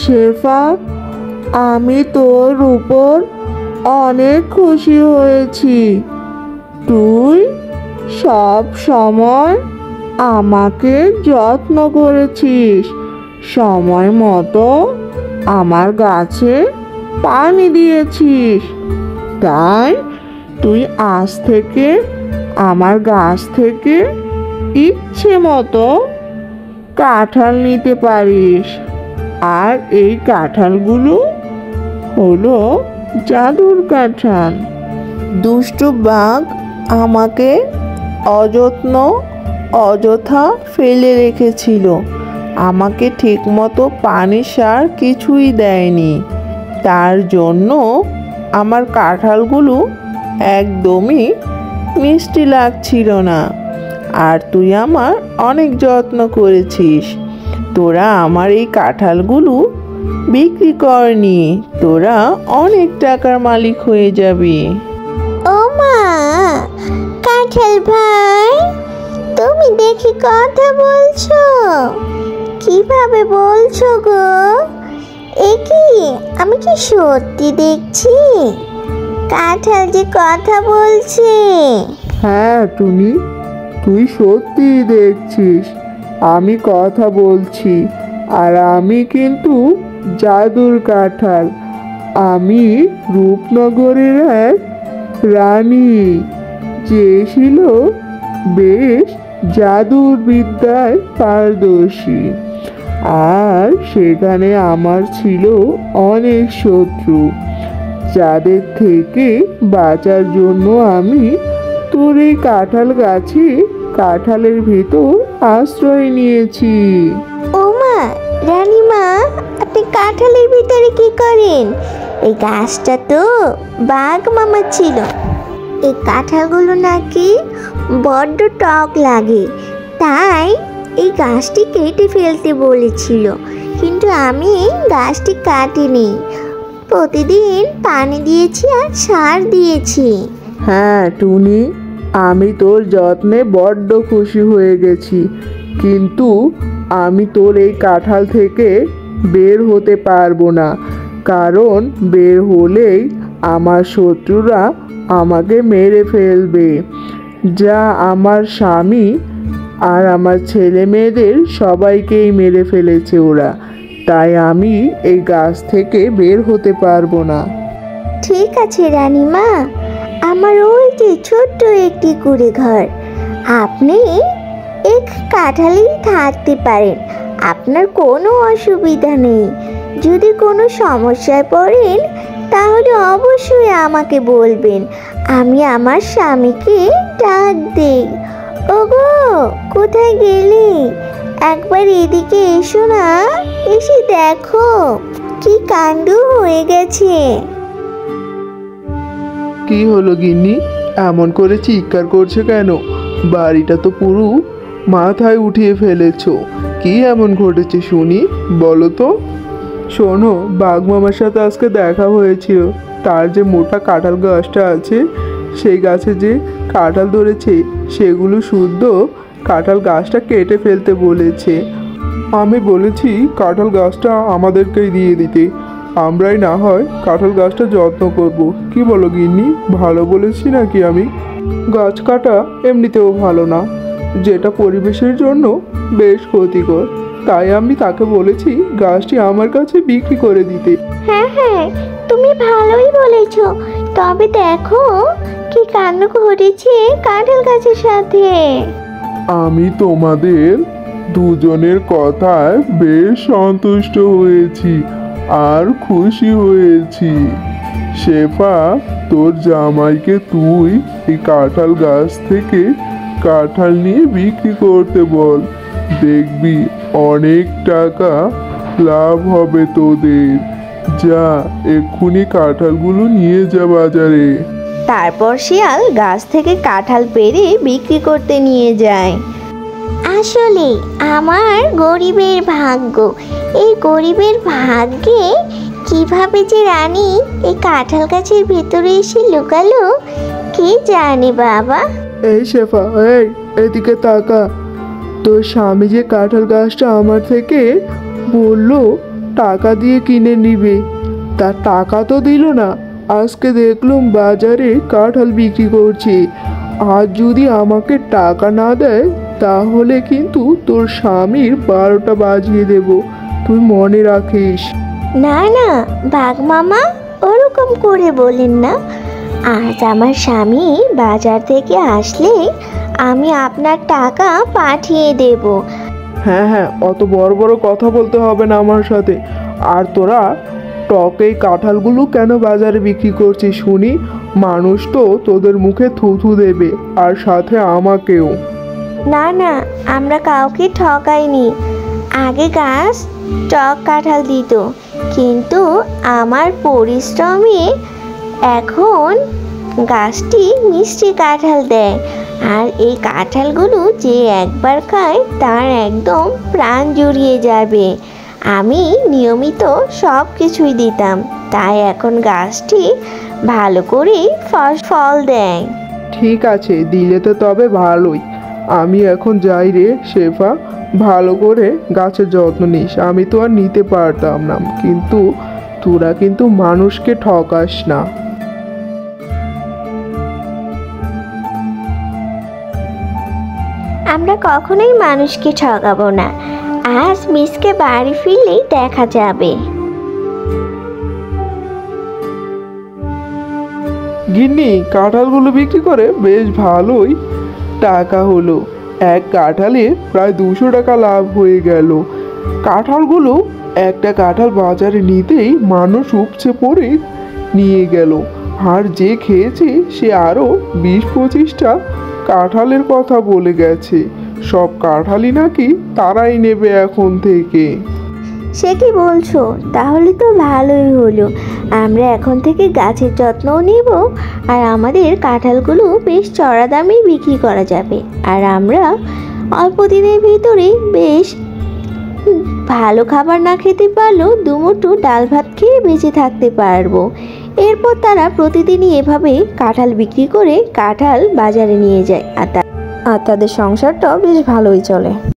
শেফা, আমি তোর উপর অনেক খুশি হয়েছি। তুই সব সময় আমাকে যত্ন করেছিস, সময় মতো আমার গাছে পানি দিয়েছিস। তাই তুই আজ থেকে আমার গাছ থেকে ইচ্ছে মতো কাঁঠাল নিতে পারিস। আর এই কাঁঠালগুলো হলো জাদুর কাঁঠাল। দুষ্টু বাঘ আমাকে অযথা ফেলে রেখেছিল, আমাকে ঠিকমতো পানি সার কিছুই দেয়নি। তার জন্য আমার কাঁঠালগুলো একদমই মিষ্টি লাগছিল না। আর তুই আমার অনেক যত্ন করেছিস। তোরা আমার এই কাঁঠালগুলো বিক্রি করনি, তোরা অনেক টাকার মালিক হয়ে যাবি। ও মা, কাঁঠাল ভাই, তুমি দেখি কথা বলছো? কিভাবে বলছো গো? এ কি, আমি কি সত্যি দেখছি কাঁঠাল যে কথা বলছে? হ্যাঁ টুনি, তুই সত্যি দেখছিস আমি কথা বলছি। আর আমি কিন্তু জাদুর কাঁঠাল। আমি রূপনগরের এক রানী, যে ছিল বেশ জাদুর বিদ্যায় পারদর্শী। আর সেখানে আমার ছিল অনেক শত্রু, যাদের থেকে বাঁচার জন্য আমি তোর এই কাঁঠাল গাছে কাঁঠালের ভিতর আশ্রয় নিয়েছি। ও মা, রানীমা, আপনি কাঁঠালের ভিতরে কি করেন? এই গাছটা তো বাঘ মামা ছিল। এই কাঁঠালগুলো নাকি বড্ড টক লাগে, তাই এই গাছটি কেটে ফেলতে বলেছিল। কিন্তু আমি গাছটি কাটিনি, প্রতিদিন পানি দিয়েছি আর সার দিয়েছি। হ্যাঁ টুনি, আমি তোর যত্নে বড্ড খুশি হয়ে গেছি, কিন্তু আমি তোর এই কাঁঠাল থেকে বের হতে পারবো না। কারণ বের হলেই আমার শত্রুরা আমাকে মেরে ফেলবে, যা আমার স্বামী আর আমার ছেলে মেয়েদের সবাইকেই মেরে ফেলেছে ওরা। তাই আমি এই গাছ থেকে বের হতে পারবো না। ঠিক আছে রানীমা, আমার ওই যে ছোট্ট একটি কুঁড়ে ঘর, আপনি এক কাঁঠালেই থাকতে পারেন, আপনার কোনো অসুবিধা নেই। যদি কোনো সমস্যায় পড়েন তাহলে অবশ্যই আমাকে বলবেন, আমি আমার স্বামীকে ডাক দেই। ওগো, কোথায় গেলে? একবার এদিকে এসো না, এসে দেখো কি কাণ্ড হয়ে গেছে। কি হলো গিন্নি, এমন করে চিৎকার করছে কেন? বাড়িটা তো পুরো মাথায় উঠিয়ে ফেলেছো। কি এমন ঘটেছে শুনি, বলো তো। শোনো, বাঘ মামার সাথে আজকে দেখা হয়েছিল। তার যে মোটা কাঁঠাল গাছটা আছে, সেই গাছে যে কাঁঠাল ধরেছে সেগুলো শুদ্ধ কাঁঠাল গাছটা কেটে ফেলতে বলেছে। আমি বলেছি কাঁঠাল গাছটা আমাদেরকেই দিয়ে দিতে, আমরাই না হয় কাঁঠাল গাছটা যত্ন করব। কি বলো গিন্নি, ভালো বলেছি নাকি আমি? গাছ কাটা এমনিতেও ভালো না, যেটা পরিবেশের জন্য বেশ ক্ষতিকর। তাই আমি তাকে বলেছি গাছটি আমার কাছে বিক্রি করে দিতে। হ্যাঁ হ্যাঁ, তুমি ভালোই বলেছো। তবে দেখো কি কাণ্ড ঘটেছে কাঁঠাল গাছের সাথে। আমি তোমাদের দুজনের কথায় বেশ সন্তুষ্ট হয়েছি আর খুশি হয়েছি। শেফা, তোর জামাইকে তুই এই কাঁঠাল গাছ থেকে কাঁঠাল নিয়ে বিক্রি করতে বল, দেখবি অনেক টাকা লাভ হবে তোদের। যা, এক্ষুনি কাঁঠালগুলো নিয়ে যা বাজারে। তারপর শিয়াল গাছ থেকে কাঁঠাল পেড়ে বিক্রি করতে নিয়ে যায়। আসলে আমার গরিবের ভাগ্য, এই গরিবের ভাগ্যে কিভাবে যে রানী এই কাঁঠাল গাছের ভেতরে এসে লুকালো কে জানে বাবা। এই শেফা, এদিকে তাকা। তোর স্বামী যে কাঁঠাল গাছটা আমার থেকে বলল টাকা দিয়ে কিনে নিবে, তার টাকা তো দিল না। আজকে দেখলাম বাজারে কাঁঠাল বিক্রি করছে। আর যদি আমাকে টাকা না দেয় তাহলে কিন্তু তোর স্বামীর 12টা বাজিয়ে দেব, তুই মনে রাখিস। না না বাঘ মামা, ওরকম করে বলেন না। আজ আমার স্বামী বাজার থেকে আসলে আমি আপনার টাকা পাঠিয়ে দেব। হ্যাঁ হ্যাঁ, অত বড় বড় কথা বলতে হবে না আমার সাথে। আর তোরা টকে কাঁঠালগুলো কেন বাজারে বিক্রি করছিস শুনি? মানুষ তো তোদের মুখে থুথু দেবে, আর সাথে আমাকেও। না না, আমরা কাউকে ঠকাইনি। আগে গাছ টক কাঁঠাল দিত, কিন্তু আমার পরিশ্রমে এখন গাছটি মিষ্টি কাঁঠাল দেয়। আর এই কাঁঠালগুলো যে একবার খায় তার একদম প্রাণ জুড়িয়ে যাবে। আমি নিয়মিত সব কিছুই দিতাম, তাই এখন গাছটি ভালো করে ফল দেয়। ঠিক আছে, দিলে তো তবে ভালোই। আমি এখন যাই রে শেফা, ভালো করে গাছের যত্ন নিস। আমি তো আর নিতে পারতাম না, কিন্তু তোরা কিন্তু মানুষকে ঠকাস না। আমরা কখনোই মানুষকে ঠকাবো না। আজ মিসকে বাড়ি ফিরলেই দেখা যাবে। গিন্নি, কাঁঠালগুলো বিক্রি করে বেশ ভালোই টাকা হলো। এক কাঁঠালে প্রায় 200 টাকা লাভ হয়ে গেল। কাঁঠালগুলো একটা কাঁঠাল বাজারে নিতেই মানুষ উপচে পড়ে নিয়ে গেল। আর যে খেয়েছে সে আরও 20-25টা কাঁঠালের কথা বলে গেছে। সব কাঁঠালই নাকি তারাই নেবে এখন থেকে। সে কি বলছো? তাহলে তো ভালোই হলো। আমরা এখন থেকে গাছের যত্নও নেব, আর আমাদের কাঁঠালগুলো বেশ চড়া দামেই বিক্রি করা যাবে। আর আমরা অল্প দিনের ভিতরে বেশ ভালো খাবার না খেতে পারলেও দুমুঠো ডাল ভাত খেয়ে বেঁচে থাকতে পারবো। এরপর তারা প্রতিদিনই এভাবে কাঁঠাল বিক্রি করে কাঁঠাল বাজারে নিয়ে যায়, আর তাদের সংসারটাও বেশ ভালোই চলে।